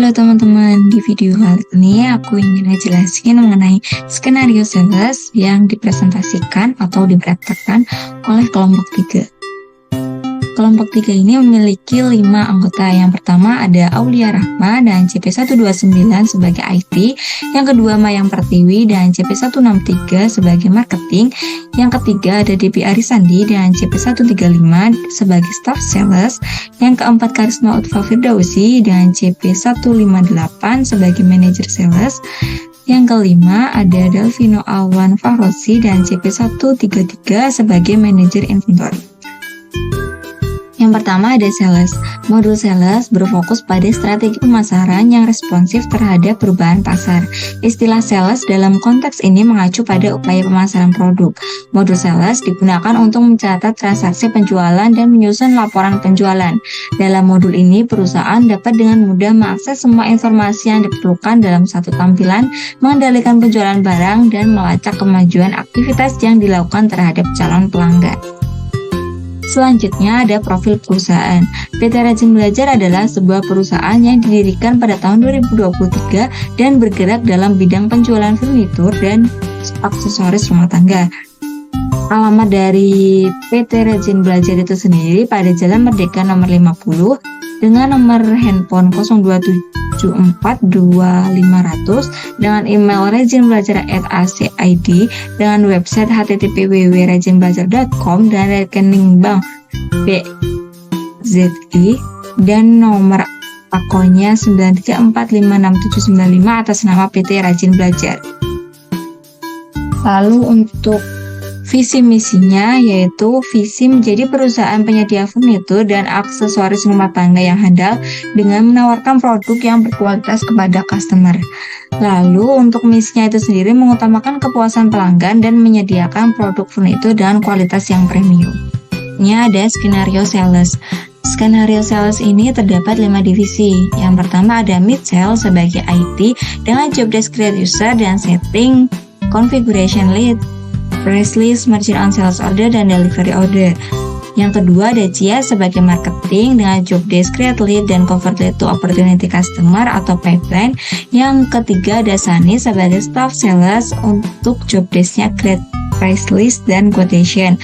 Halo teman-teman, di video kali ini aku ingin ngejelasin mengenai skenario sales yang dipresentasikan atau dipraktekkan oleh kelompok 3. Kelompok 3 ini memiliki 5 anggota. Yang pertama ada Aulia Rahma dan CP129 sebagai IT, yang kedua Mayang Pertiwi dan CP163 sebagai marketing, yang ketiga ada Debbie Arisandi dan CP135 sebagai staff sales, yang keempat Karisma Utfa Firdausi dan CP158 sebagai manager sales, yang kelima ada Delvino Alwan Fahrosi dan CP133 sebagai manajer inventory. Yang pertama ada sales. Modul sales berfokus pada strategi pemasaran yang responsif terhadap perubahan pasar. Istilah sales dalam konteks ini mengacu pada upaya pemasaran produk. Modul sales digunakan untuk mencatat transaksi penjualan dan menyusun laporan penjualan. Dalam modul ini, perusahaan dapat dengan mudah mengakses semua informasi yang diperlukan dalam satu tampilan, mengendalikan penjualan barang, dan melacak kemajuan aktivitas yang dilakukan terhadap calon pelanggan. Selanjutnya ada profil perusahaan. PT Rajin Belajar adalah sebuah perusahaan yang didirikan pada tahun 2023 dan bergerak dalam bidang penjualan furnitur dan aksesoris rumah tangga. Alamat dari PT Rajin Belajar itu sendiri pada Jalan Merdeka nomor 50 dengan nomor handphone 027425500, dengan email rajinbelajar@ac.id, dengan website http://www.rajinbelajar.com dan rekening bank BZI dan nomor akunnya 934569795 atas nama PT Rajin Belajar. Lalu untuk visi misinya yaitu visi menjadi perusahaan penyedia furnitur dan aksesoris rumah tangga yang handal dengan menawarkan produk yang berkualitas kepada customer. Lalu untuk misinya itu sendiri mengutamakan kepuasan pelanggan dan menyediakan produk furnitur dengan kualitas yang premium. Ini ada skenario sales. Skenario sales ini terdapat 5 divisi. Yang pertama ada mid sales sebagai IT dengan job desk create user dan setting configuration lead, price list, merchant on sales order, dan delivery order. Yang kedua ada Cia sebagai marketing dengan job desk create lead dan convert lead to opportunity customer atau pipeline. Yang ketiga ada Sani sebagai staff sales untuk job desknya create price list dan quotation.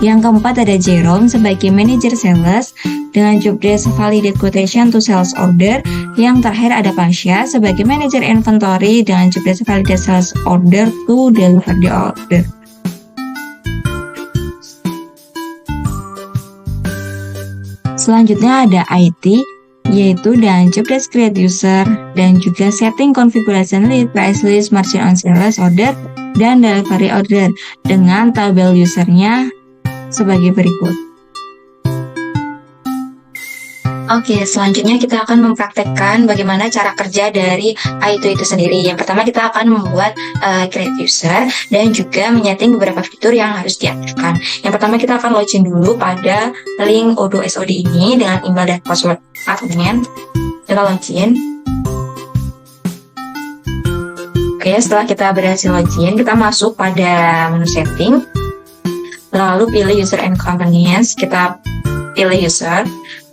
Yang keempat ada Jerome sebagai manager sales dengan job desk validate quotation to sales order. Yang terakhir ada Pasha sebagai manager inventory dengan job desk validate sales order to deliver the order. Selanjutnya ada IT, yaitu dan job desk create user dan juga setting configuration lead, price list, merchant on sales order, dan delivery order dengan tabel usernya sebagai berikut. Oke, selanjutnya kita akan mempraktekkan bagaimana cara kerja dari IT itu sendiri. Yang pertama kita akan membuat create user dan juga menyeting beberapa fitur yang harus diaktifkan. Yang pertama kita akan login dulu pada link Odoo SOD ini dengan email dan password admin. Kita login. Oke, setelah kita berhasil login, kita masuk pada menu setting. Lalu pilih user and convenience, kita pilih user.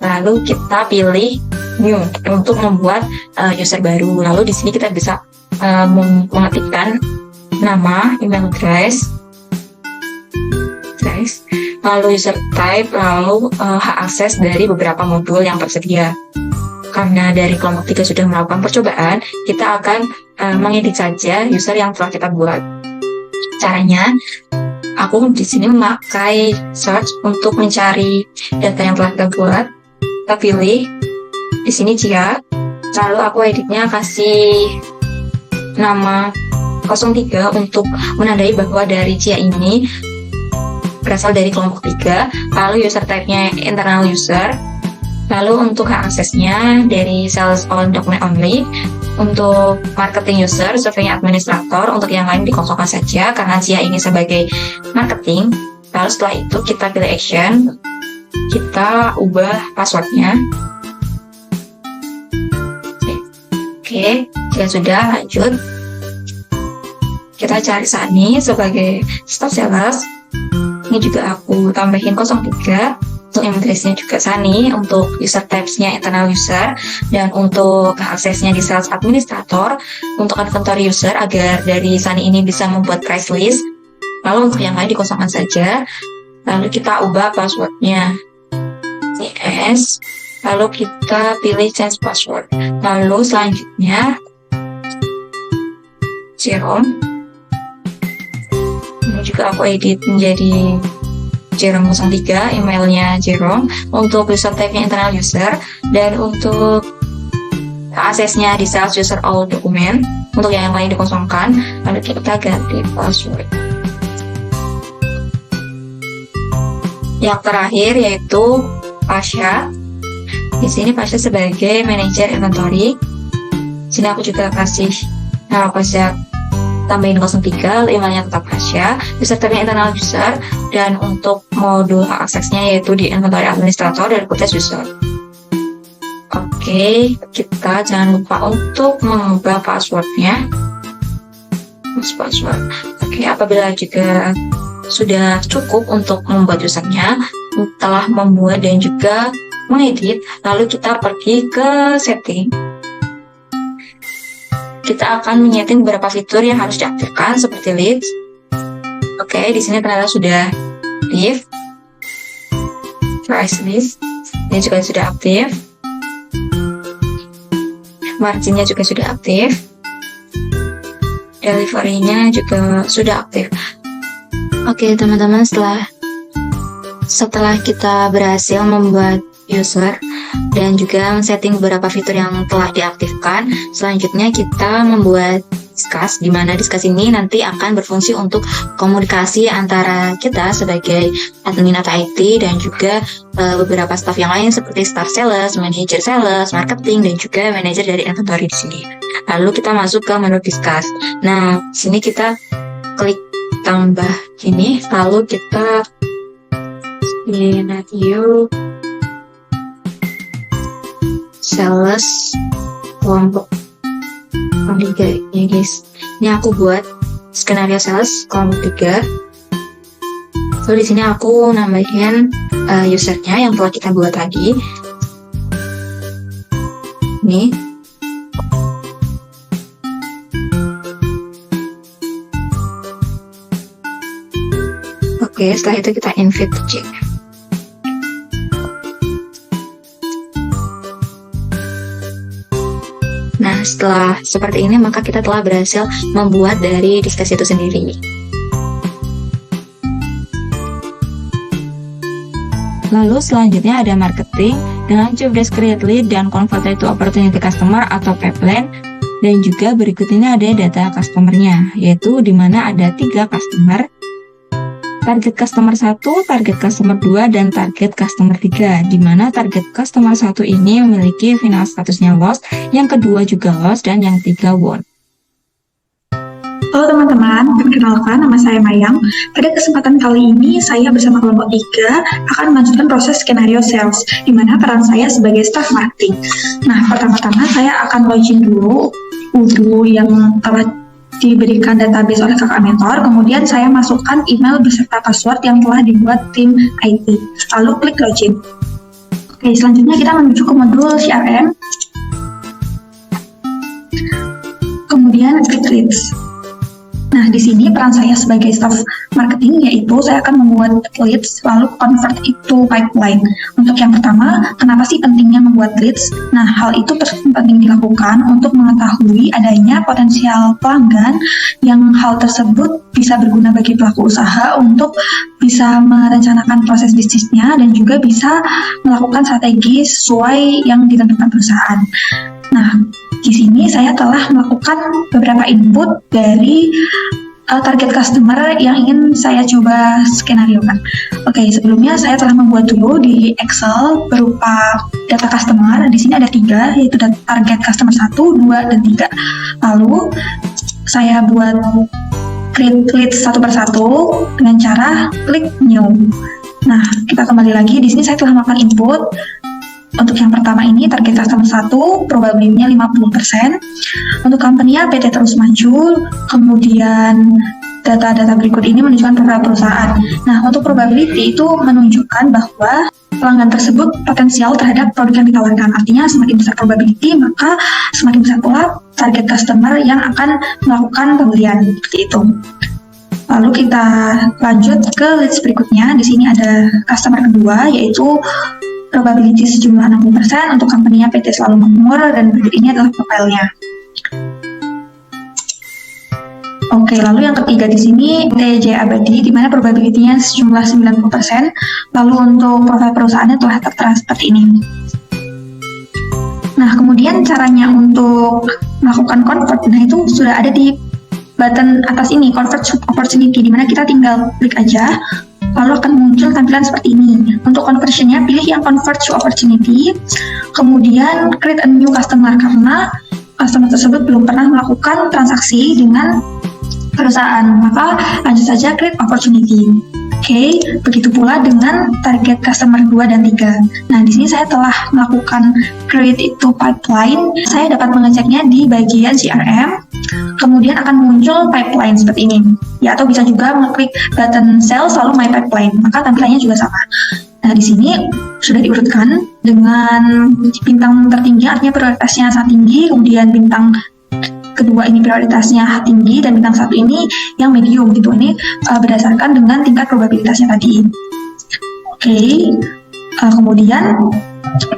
Lalu kita pilih new untuk membuat user baru. Lalu di sini kita bisa mengetikkan nama, email address, lalu user type, lalu hak akses dari beberapa modul yang tersedia. Karena dari kelompok 3 sudah melakukan percobaan, kita akan mengedit saja user yang telah kita buat. Caranya, aku di sini memakai search untuk mencari data yang telah kita buat. Kita pilih di sini Cia, lalu aku editnya kasih nama 03 untuk menandai bahwa dari Cia ini berasal dari kelompok 3. Lalu user type-nya internal user. Lalu untuk hak aksesnya dari sales on document only. Untuk marketing user, surveinya administrator. Untuk yang lain dikosongkan saja karena Cia ini sebagai marketing. Lalu setelah itu kita pilih action. Kita ubah passwordnya. Oke, jika sudah lanjut, kita cari Sani sebagai staff sales. Ini juga aku tambahin 03 Untuk imigrasinya juga Sunny, untuk user types-nya internal user, dan untuk aksesnya di sales administrator, untuk inventory user agar dari Sunny ini bisa membuat price list. Lalu untuk yang lain dikosongkan saja. Lalu kita ubah passwordnya CS, lalu kita pilih change password. Lalu selanjutnya Jerome, ini juga aku edit menjadi Jerome 03, emailnya Jerome, untuk user type-nya internal user, dan untuk aksesnya di sales user all dokumen. Untuk yang lain dikosongkan, lalu kita ganti password. Yang terakhir yaitu Pasha. Di sini Pasha sebagai manajer inventory. Sini aku juga kasih nama Pasha tambahin 03, emailnya tetap Pasha, user type internal user, dan untuk modul aksesnya yaitu di inventory administrator dan purchase user. Oke, kita jangan lupa untuk mengubah passwordnya. Password. Oke, apabila juga sudah cukup untuk membuat usernya, telah membuat dan juga mengedit, lalu kita pergi ke setting. Kita akan menyeting beberapa fitur yang harus diaktifkan seperti leads. Oke, di sini ternyata sudah aktif. Price list ini juga sudah aktif. Marginnya juga sudah aktif. Delivery-nya juga sudah aktif. Oke, teman-teman, setelah kita berhasil membuat user dan juga men-setting beberapa fitur yang telah diaktifkan, selanjutnya kita membuat Discuss, di mana Discuss ini nanti akan berfungsi untuk komunikasi antara kita sebagai admin atau IT dan juga beberapa staff yang lain seperti staff sales, manager sales, marketing, dan juga manajer dari inventory di sini. Lalu kita masuk ke menu Discuss. Nah, sini kita klik tambah ini, lalu kita skenario sales kelompok 3 ya guys. Ini aku buat skenario sales kelompok 3. Lalu di sini aku nambahin usernya yang telah kita buat tadi. Ini. Oke, setelah itu kita invite to check. Nah, setelah seperti ini, maka kita telah berhasil membuat dari Discuss itu sendiri. Lalu selanjutnya ada marketing dengan job desk create lead dan convert to opportunity customer atau pipeline. Dan juga berikut ini ada data customer-nya, yaitu di mana ada 3 customer. Target customer 1, target customer 2, dan target customer 3, di mana target customer 1 ini memiliki final statusnya lost, yang kedua juga lost, dan yang 3 won. Halo teman-teman, perkenalkan nama saya Mayang. Pada kesempatan kali ini, saya bersama kelompok 3 akan melanjutkan proses skenario sales, di mana peran saya sebagai staff marketing. Nah, pertama-tama saya akan login dulu yang telah diberikan database oleh kakak mentor, kemudian saya masukkan email beserta password yang telah dibuat tim IT, lalu klik login. Oke, selanjutnya kita menuju ke modul CRM, kemudian klik leads. Nah, di sini peran saya sebagai staff marketing yaitu saya akan membuat leads lalu convert itu pipeline. Untuk yang pertama, kenapa sih pentingnya membuat leads? Nah, hal itu penting dilakukan untuk mengetahui adanya potensial pelanggan yang hal tersebut bisa berguna bagi pelaku usaha untuk bisa merencanakan proses bisnisnya dan juga bisa melakukan strategi sesuai yang ditentukan perusahaan. Nah, di sini saya telah melakukan beberapa input dari target customer yang ingin saya coba skenariokan. Oke, sebelumnya saya telah membuat dulu di Excel berupa data customer. Di sini ada 3, yaitu target customer 1, 2, dan 3. Lalu saya buat create leads satu persatu dengan cara klik new. Nah, kita kembali lagi. Di sini saya telah melakukan input. Untuk yang pertama ini target customer 1, probability-nya 50%. Untuk company-nya PT Terus Maju. Kemudian data-data berikut ini menunjukkan profil perusahaan. Nah, untuk probability itu menunjukkan bahwa pelanggan tersebut potensial terhadap produk yang ditawarkan. Artinya semakin besar probability, maka semakin besar pula target customer yang akan melakukan pembelian, seperti itu. Lalu kita lanjut ke leads berikutnya. Di sini ada customer kedua, yaitu probability sejumlah 60% untuk company-nya PT Selalu Makmur, dan berikut ini adalah profilnya. Oke, lalu yang ketiga di sini TJ Abadi, di mana probability-nya sejumlah 90%. Lalu untuk profil perusahaannya telah tertera seperti ini. Nah, kemudian caranya untuk melakukan convert, nah itu sudah ada di button atas ini, convert opportunity, di mana kita tinggal klik aja, lalu akan muncul tampilan seperti ini. Untuk conversion-nya, pilih yang convert to opportunity, kemudian create a new customer, karena customer tersebut belum pernah melakukan transaksi dengan perusahaan, maka lanjut saja create opportunity. Oke, begitu pula dengan target customer 2 dan 3. Nah, di sini saya telah melakukan create itu pipeline. Saya dapat mengeceknya di bagian CRM. Kemudian akan muncul pipeline seperti ini. Ya, atau bisa juga mengklik button sales lalu my pipeline. Maka tampilannya juga sama. Nah, di sini sudah diurutkan dengan bintang tertinggi, artinya prioritasnya sangat tinggi, kemudian bintang kedua ini prioritasnya tinggi, dan bintang satu ini yang medium gitu. Ini berdasarkan dengan tingkat probabilitasnya tadi. Oke, kemudian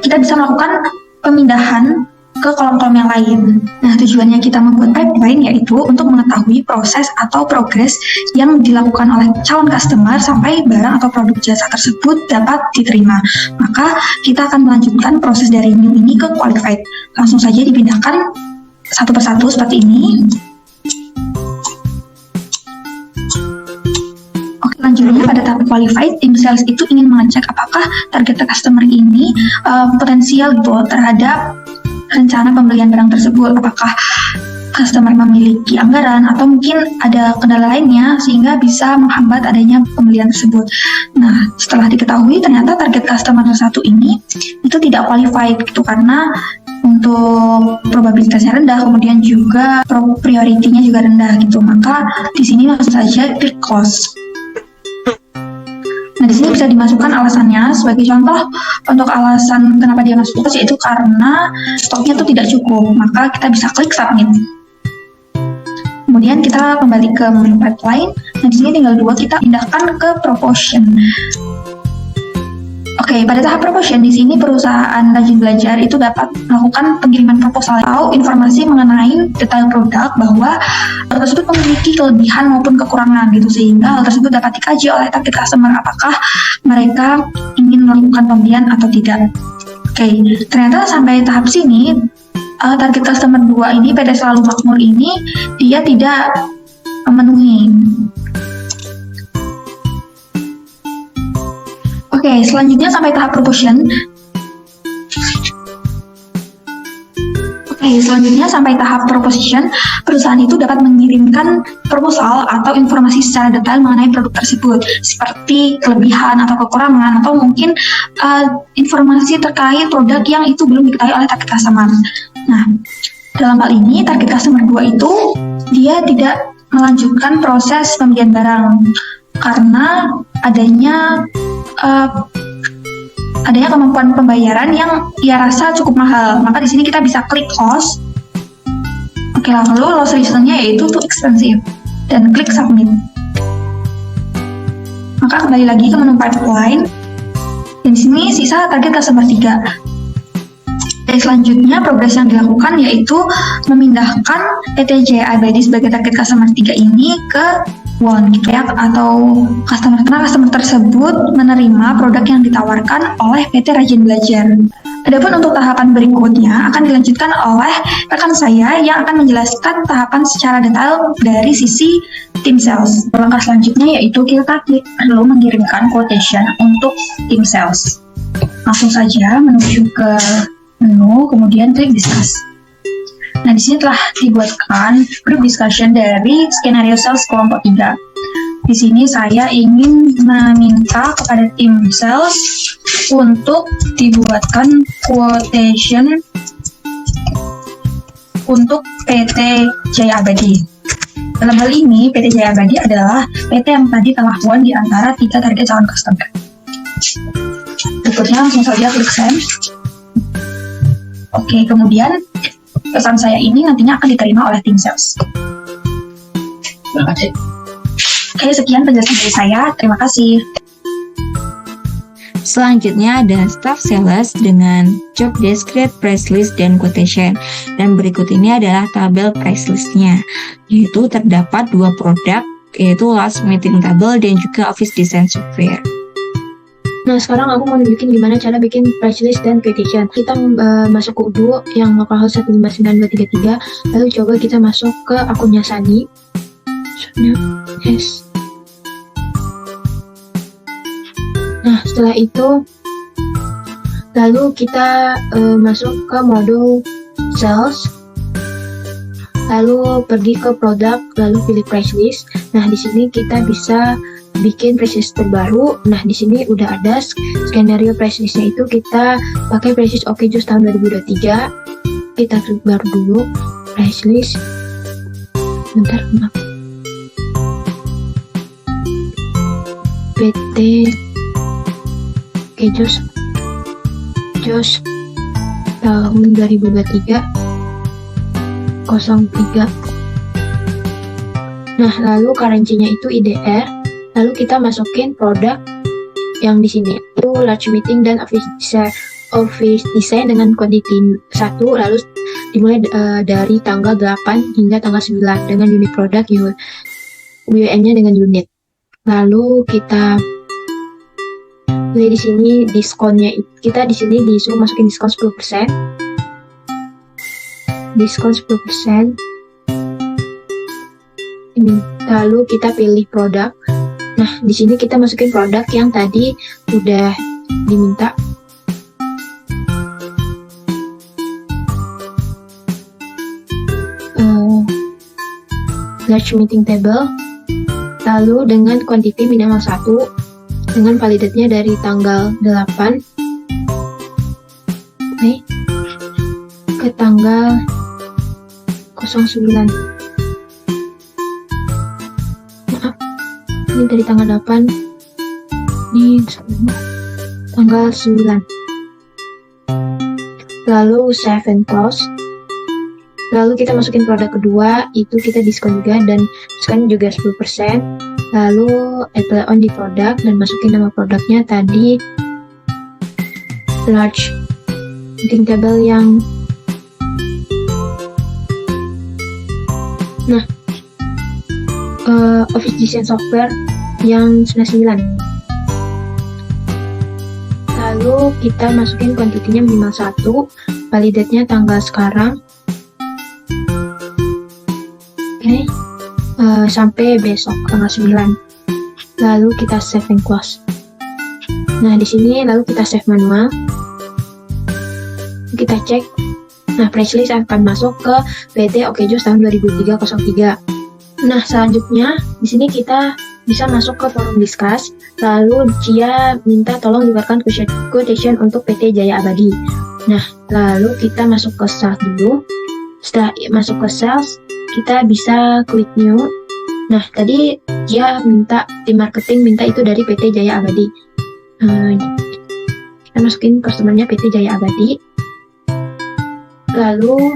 kita bisa melakukan pemindahan ke kolom-kolom yang lain. Nah, tujuannya kita membuat pipeline yaitu untuk mengetahui proses atau progres yang dilakukan oleh calon customer sampai barang atau produk jasa tersebut dapat diterima. Maka kita akan melanjutkan proses dari new ini ke qualified. Langsung saja dipindahkan satu persatu seperti ini. Oke, lanjutnya pada tahap qualified, tim sales itu ingin mengecek apakah target customer ini potensial gitu terhadap rencana pembelian barang tersebut. Apakah customer memiliki anggaran atau mungkin ada kendala lainnya sehingga bisa menghambat adanya pembelian tersebut. Nah, setelah diketahui ternyata target customer satu ini itu tidak qualified gitu, karena untuk probabilitasnya rendah, kemudian juga priority-nya juga rendah gitu. Maka di sini langsung saja klik close. Nah, di sini bisa dimasukkan alasannya. Sebagai contoh, untuk alasan kenapa dia masuk close yaitu karena stoknya itu tidak cukup. Maka kita bisa klik submit. Kemudian kita kembali ke menu pipeline. Nah, di sini tinggal dua, kita pindahkan ke proportion. Oke, pada tahap promotion di sini perusahaan Rajin Belajar itu dapat melakukan pengiriman proposal atau informasi mengenai detail produk, bahwa hal tersebut memiliki kelebihan maupun kekurangan gitu, sehingga hal tersebut dapat dikaji oleh target customer apakah mereka ingin melakukan pembelian atau tidak. Oke, ternyata sampai tahap sini target customer 2 ini, PT Selalu Makmur ini, dia tidak memenuhi. Oke, selanjutnya sampai tahap promotion. Selanjutnya sampai tahap proposition, perusahaan itu dapat mengirimkan proposal atau informasi secara detail mengenai produk tersebut, seperti kelebihan atau kekurangan, atau mungkin informasi terkait produk yang itu belum diketahui oleh target customer. Nah, dalam hal ini target customer 2 itu dia tidak melanjutkan proses pembelian barang karena adanya kemampuan pembayaran yang ia rasa cukup mahal. Maka di sini kita bisa klik loss. Oke, lalu loss reasonnya yaitu too expensive dan klik submit. Maka kembali lagi ke menu pipeline. Dan di sini sisa target customer 3. Dan selanjutnya progres yang dilakukan yaitu memindahkan PT Jaya Abadi sebagai target customer 3 ini ke one gitu ya, atau customer tersebut menerima produk yang ditawarkan oleh PT Rajin Belajar. Adapun untuk tahapan berikutnya akan dilanjutkan oleh rekan saya yang akan menjelaskan tahapan secara detail dari sisi tim sales. Langkah selanjutnya yaitu kita perlu mengirimkan quotation untuk tim sales. Langsung saja menuju ke menu, kemudian klik discuss. Nah, di sini telah dibuatkan group discussion dari skenario sales kelompok 3. Di sini saya ingin meminta kepada tim sales untuk dibuatkan quotation untuk PT Jaya Abadi. Dalam hal ini, PT Jaya Abadi adalah PT yang tadi telah won di antara 3 target calon customer. Berikutnya langsung saja klik send. Oke, kemudian pesan saya ini nantinya akan diterima oleh tim sales. Terima kasih. Oke, sekian penjelasan dari saya. Terima kasih. Selanjutnya ada staff sales dengan job description, price list, dan quotation. Dan berikut ini adalah tabel price listnya, yaitu terdapat 2 produk, yaitu last meeting table dan juga office design software. Nah, sekarang aku mau bikin gimana cara bikin price list dan quotation. Kita masuk ke Udo yang localhost 159233, lalu coba kita masuk ke akunnya Sani. Yes. Nah, setelah itu lalu kita masuk ke modul sales, lalu pergi ke produk, lalu pilih price list. Nah, di sini kita bisa bikin price list terbaru. Nah, di sini udah ada skenario price listnya, itu kita pakai price list Oke Jus tahun 2023. Kita klik baru dulu price list. Bentar, maaf. PT Oke Jus tahun 2023 03. Nah, lalu currency-nya itu IDR. Lalu kita masukin produk yang di sini itu large meeting dan office design dengan quantity 1, lalu dimulai dari tanggal 8 hingga tanggal 9 dengan unit produk, UUN-nya dengan unit. Lalu kita pilih di sini diskonnya, kita di sini disuruh masukin diskon 10%. Diskon 10%. Ini. Lalu kita pilih produk. Nah, di sini kita masukin produk yang tadi udah diminta. Large meeting table. Lalu dengan quantity minimal 1, dengan validatnya dari tanggal 8 ke tanggal 09. Maaf, ini dari tanggal 8 ini tanggal 9. Lalu save and close. Lalu kita masukin produk kedua, itu kita diskon juga, dan diskon juga 10%. Lalu apply on di produk dan masukin nama produknya tadi large meeting table yang office design software yang 99. Lalu kita masukin kuantitinya minimal 1, validatnya tanggal sekarang. Sampai besok tanggal 9. Lalu kita save and close. Nah, di sini lalu kita save manual. Kita cek. Nah, price list akan masuk ke PT Oke Jus tahun 2003-03. Nah, selanjutnya di sini kita bisa masuk ke forum discuss. Lalu dia minta tolong dibuatkan quotation untuk PT Jaya Abadi. Nah, lalu kita masuk ke sales dulu. Setelah masuk ke sales, kita bisa klik new. Nah, tadi dia minta, tim marketing minta itu dari PT Jaya Abadi. Kita masukin customer-nya PT Jaya Abadi. Lalu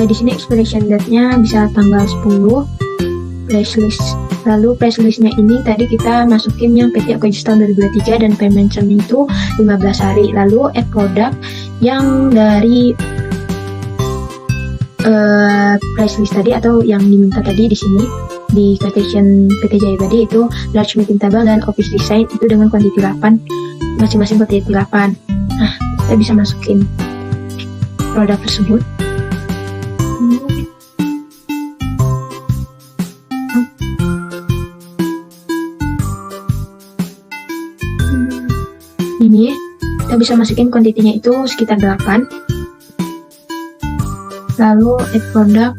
di sini expiration date-nya bisa tanggal 10. Price list. Lalu price list-nya ini tadi kita masukin yang PT Oke Jus tahun 2023 dan payment term itu 15 hari. Lalu add product yang dari price list tadi atau yang diminta tadi di sini di quotation PT Jaya Abadi itu large meeting table dan office design itu dengan quantity 8, masing-masing quantity 8. Nah, kita bisa masukin produk tersebut. Ini kita bisa masukin kuantitinya itu sekitar 8. Lalu add product,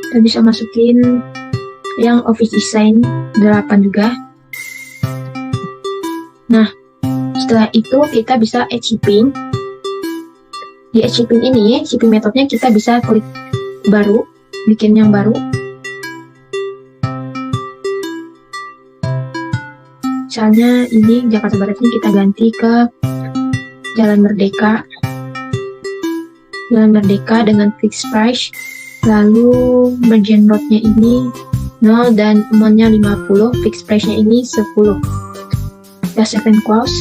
kita bisa masukin yang office design 8 juga. Nah, setelah itu kita bisa add shipping. Di add shipping ini, shipping metodenya kita bisa klik baru, bikin yang baru. Misalnya ini Jakarta Barat ini kita ganti ke Jalan Merdeka. Jalan Merdeka dengan fixed price. Lalu margin load-nya ini 0 dan amount-nya 50. Fixed price-nya ini 10. Kita save and close.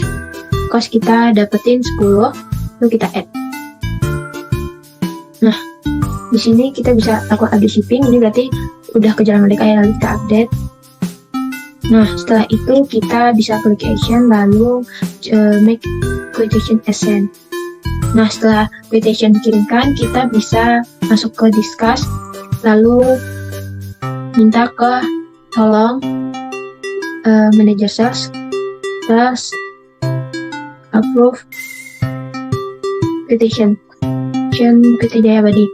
Cost kita dapetin 10. Lalu kita add. Nah, di sini kita bisa lakukan update shipping. Ini berarti udah ke Jalan Merdeka ya, lalu kita update. Nah, setelah itu kita bisa klik action lalu make quotation as sent. Nah, setelah quotation dikirimkan, kita bisa masuk ke discuss lalu minta ke tolong manager sales approve quotation PT Jaya Abadi.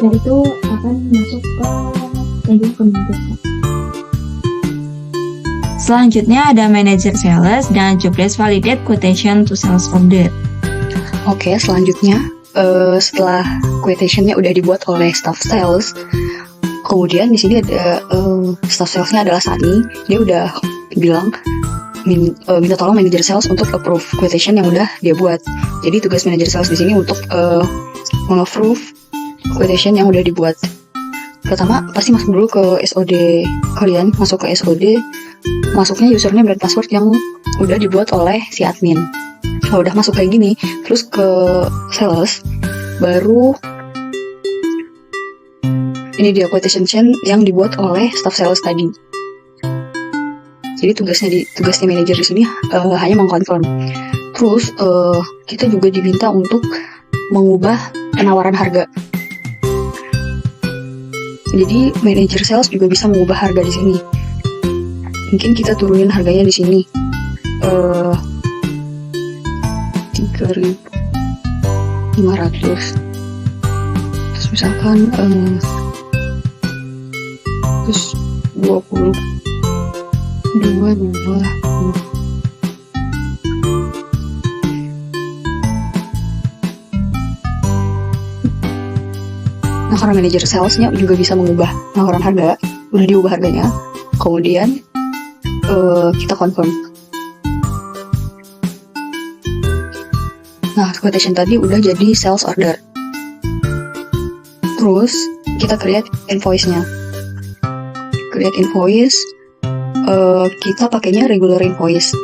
Dan itu akan masuk ke manajer kementerian. Selanjutnya ada manager sales dan job desk validate quotation to sales order. Oke, selanjutnya setelah quotation-nya udah dibuat oleh staff sales, kemudian di sini ada staff salesnya adalah Sani. Dia udah bilang minta tolong manager sales untuk approve quotation yang udah dia buat. Jadi tugas manager sales di sini untuk meng-approve quotation yang udah dibuat. Pertama pasti masuk dulu ke SOD kalian, masuk ke SOD, masuknya username dan password yang udah dibuat oleh si admin. Kalau udah masuk kayak gini, terus ke sales, baru ini dia quotation chain yang dibuat oleh staff sales tadi. Jadi tugasnya manajer di sini hanya mengkonfirm. Terus kita juga diminta untuk mengubah penawaran harga. Jadi manajer sales juga bisa mengubah harga di sini. Mungkin kita turunin harganya di sini 3.500. Terus misalkan terus 20. Nah, karena manajer salesnya juga bisa mengubah penawaran harga, udah diubah harganya, kemudian kita confirm. Nah, quotation tadi udah jadi sales order. Terus kita create invoice-nya. Create invoice, kita pakainya regular invoice.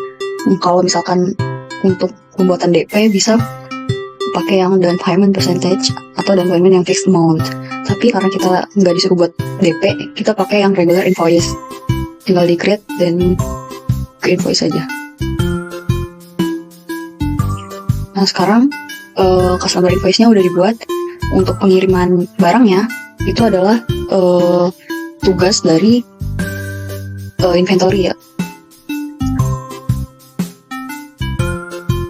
Kalau misalkan untuk pembuatan DP bisa pakai yang down payment percentage atau down payment yang fixed amount. Tapi karena kita nggak disuruh buat DP, kita pakai yang regular invoice. Tinggal di create dan ke invoice saja. Nah, sekarang customer invoice-nya udah dibuat. Untuk pengiriman barangnya itu adalah tugas dari inventory ya.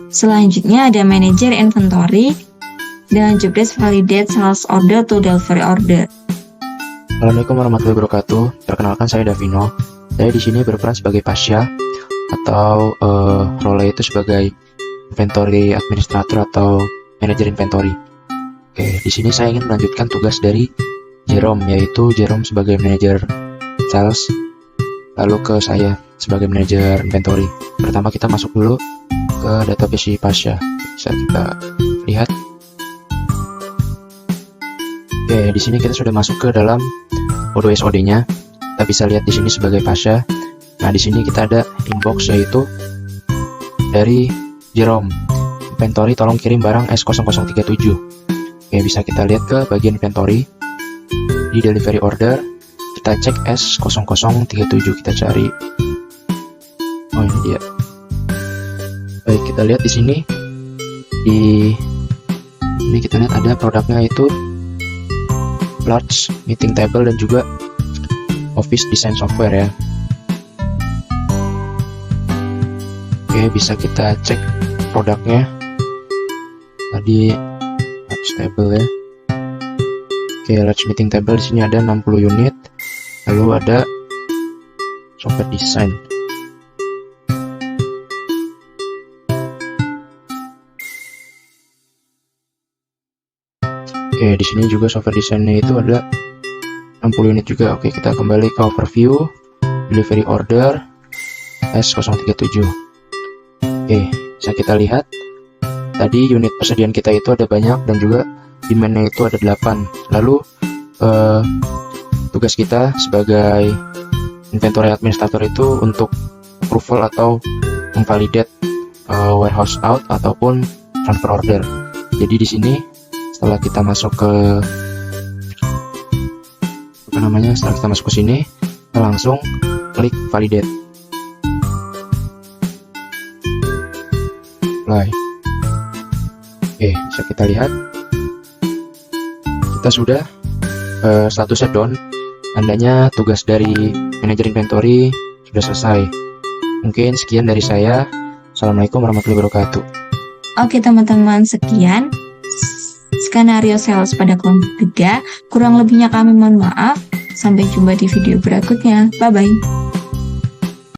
Selanjutnya ada manager inventory dan job desk validate sales order to delivery order. Assalamualaikum warahmatullahi wabarakatuh. Perkenalkan saya Davino. Saya di sini berperan sebagai Pasya atau role itu sebagai inventory administrator atau manager inventory. Oke, di sini saya ingin melanjutkan tugas dari Jerome, yaitu Jerome sebagai manager sales, lalu ke saya sebagai manager inventory. Pertama kita masuk dulu ke database si Pasya. Bisa kita lihat. Oke, di sini kita sudah masuk ke dalam mode SOD-nya. Kita bisa lihat di sini sebagai Pasya. Nah, di sini kita ada inbox yaitu dari Jerome. Inventory tolong kirim barang S0037. Oke, bisa kita lihat ke bagian inventory. Di delivery order, kita cek S0037, kita cari. Oh, ini dia. Baik, kita lihat di sini. Ini kita lihat ada produknya itu large meeting table dan juga office design software ya. Oke, bisa kita cek produknya. Tadi large table ya. Oke, large meeting table di sini ada 60 unit. Lalu ada software design. Oke, di sini juga software desainnya itu ada 60 unit juga. Oke, kita kembali ke overview, delivery order S037. Oke, bisa kita lihat tadi unit persediaan kita itu ada banyak dan juga demand-nya itu ada 8. Lalu tugas kita sebagai inventory administrator itu untuk approval atau memvalidate warehouse out ataupun transfer order. Jadi di sini setelah kita masuk ke setelah kita masuk ke sini, kita langsung klik validate. Apply. Oke, bisa kita lihat kita sudah statusnya done. Tandanya tugas dari manajer inventory sudah selesai. Mungkin sekian dari saya. Assalamualaikum warahmatullahi wabarakatuh. Oke teman-teman, sekian skenario sales pada kelompok 3. Kurang lebihnya kami mohon maaf. Sampai jumpa di video berikutnya. Bye-bye.